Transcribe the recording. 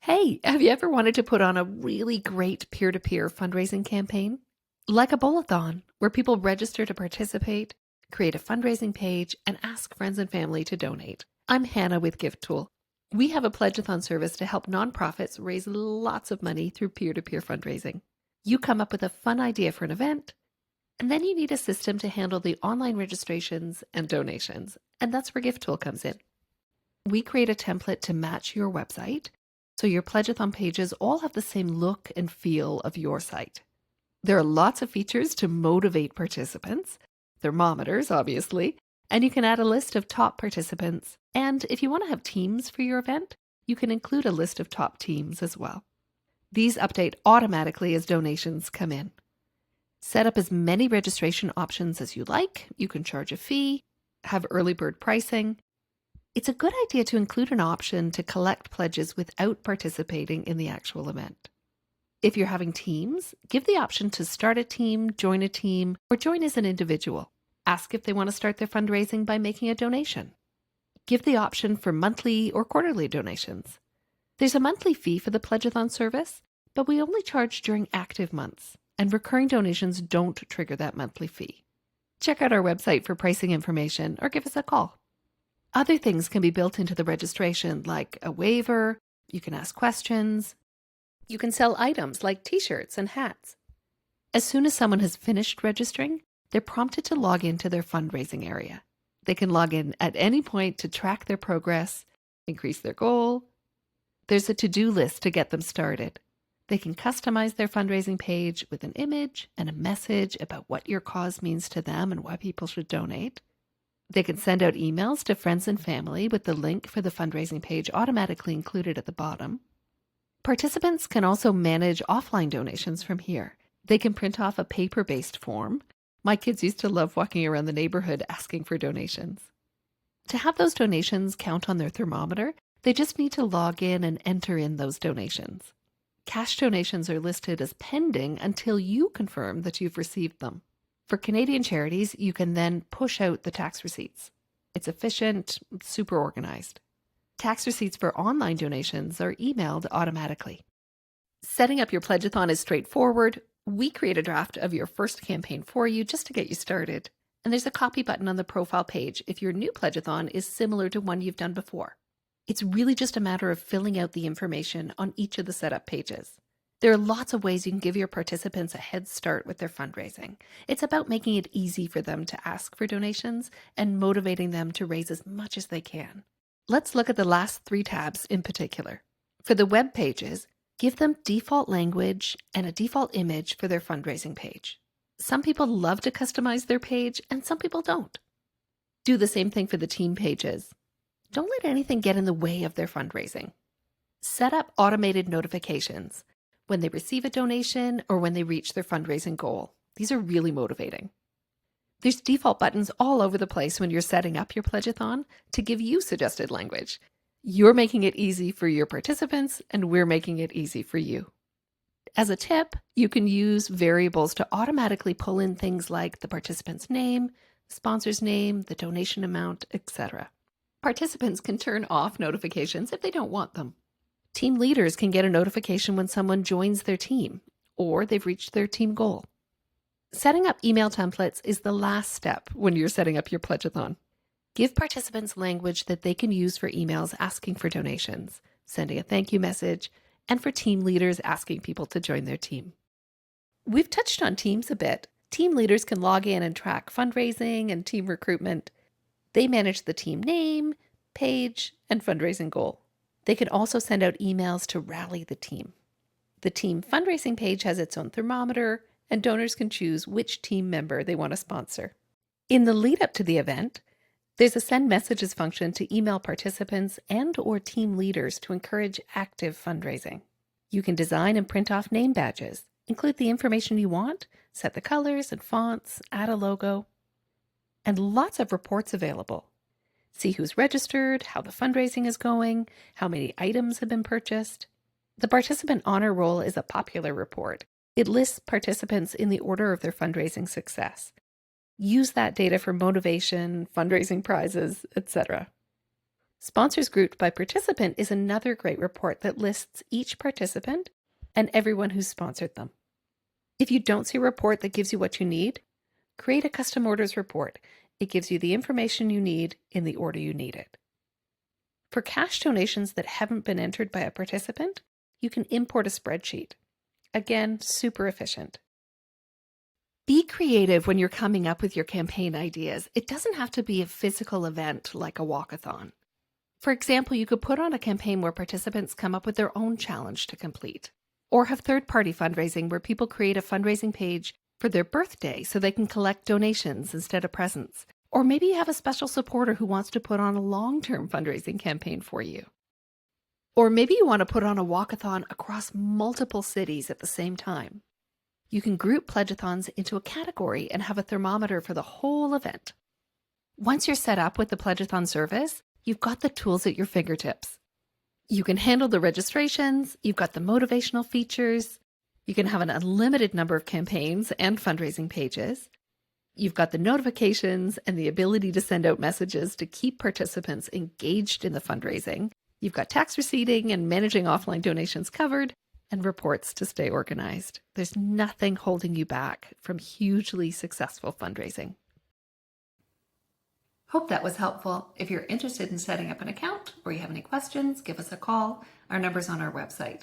Hey, have you ever wanted to put on a really great peer-to-peer fundraising campaign? Like a bowl-a-thon, where people register to participate, create a fundraising page, and ask friends and family to donate. I'm Hannah with GiftTool. We have a Pledge-a-thon service to help nonprofits raise lots of money through peer-to-peer fundraising. You come up with a fun idea for an event, and then you need a system to handle the online registrations and donations, and that's where GiftTool comes in. We create a template to match your website, so your Pledge-a-thon pages all have the same look and feel of your site. There are lots of features to motivate participants, thermometers, obviously, and you can add a list of top participants. And if you want to have teams for your event, you can include a list of top teams as well. These update automatically as donations come in. Set up as many registration options as you like. You can charge a fee, have early bird pricing. It's a good idea to include an option to collect pledges without participating in the actual event. If you're having teams, give the option to start a team, or join as an individual. Ask if they want to start their fundraising by making a donation. Give the option for monthly or quarterly donations. There's a monthly fee for the Pledge-a-thon service, but we only charge during active months, and recurring donations don't trigger that monthly fee. Check out our website for pricing information or give us a call. Other things can be built into the registration, like a waiver. You can ask questions. You can sell items like t-shirts and hats. As soon as someone has finished registering, they're prompted to log into their fundraising area. They can log in at any point to track their progress, increase their goal. There's a to-do list to get them started. They can customize their fundraising page with an image and a message about what your cause means to them and why people should donate. They can send out emails to friends and family with the link for the fundraising page automatically included at the bottom. Participants can also manage offline donations from here. They can print off a paper-based form. My kids used to love walking around the neighborhood asking for donations. To have those donations count on their thermometer, they just need to log in and enter in those donations. Cash donations are listed as pending until you confirm that you've received them. For Canadian charities, you can then push out the tax receipts. It's efficient, super organized. Tax receipts for online donations are emailed automatically. Setting up your Pledge-a-thon is straightforward. We create a draft of your first campaign for you just to get you started. And there's a copy button on the profile page if your new Pledge-a-thon is similar to one you've done before. It's really just a matter of filling out the information on each of the setup pages. There are lots of ways you can give your participants a head start with their fundraising. It's about making it easy for them to ask for donations and motivating them to raise as much as they can. Let's look at the last 3 tabs in particular. For the web pages, give them default language and a default image for their fundraising page. Some people love to customize their page and some people don't. Do the same thing for the team pages. Don't let anything get in the way of their fundraising. Set up automated notifications when they receive a donation or when they reach their fundraising goal. These are really motivating. There's default buttons all over the place when you're setting up your Pledge-a-thon to give you suggested language. You're making it easy for your participants, and we're making it easy for you. As a tip, you can use variables to automatically pull in things like the participant's name, sponsor's name, the donation amount, etc. Participants can turn off notifications if they don't want them. Team leaders can get a notification when someone joins their team or they've reached their team goal. Setting up email templates is the last step when you're setting up your Pledge-a-thon. Give participants language that they can use for emails asking for donations, sending a thank you message, and for team leaders asking people to join their team. We've touched on teams a bit. Team leaders can log in and track fundraising and team recruitment. They manage the team name, page, and fundraising goal. They can also send out emails to rally the team. The team fundraising page has its own thermometer, and donors can choose which team member they want to sponsor. In the lead up to the event, there's a send messages function to email participants and/or team leaders to encourage active fundraising. You can design and print off name badges, include the information you want, set the colors and fonts, add a logo, and lots of reports available. See who's registered, how the fundraising is going, how many items have been purchased. The Participant Honor Roll is a popular report. It lists participants in the order of their fundraising success. Use that data for motivation, fundraising prizes, etc. Sponsors grouped by participant is another great report that lists each participant and everyone who's sponsored them. If you don't see a report that gives you what you need, create a custom orders report. It gives you the information you need in the order you need it. For cash donations that haven't been entered by a participant, you can import a spreadsheet. Again, super efficient. Be creative when you're coming up with your campaign ideas. It doesn't have to be a physical event like a walkathon. For example, you could put on a campaign where participants come up with their own challenge to complete, or have third-party fundraising where people create a fundraising page for their birthday so they can collect donations instead of presents. Or maybe you have a special supporter who wants to put on a long-term fundraising campaign for you. Or maybe you want to put on a walkathon across multiple cities at the same time. You can group pledge-a-thons into a category and have a thermometer for the whole event. Once you're set up with the Pledge-a-thon service, you've got the tools at your fingertips. You can handle the registrations, you've got the motivational features, you can have an unlimited number of campaigns and fundraising pages. You've got the notifications and the ability to send out messages to keep participants engaged in the fundraising. You've got tax receipting and managing offline donations covered, and reports to stay organized. There's nothing holding you back from hugely successful fundraising. Hope that was helpful. If you're interested in setting up an account or you have any questions, give us a call. Our number's on our website.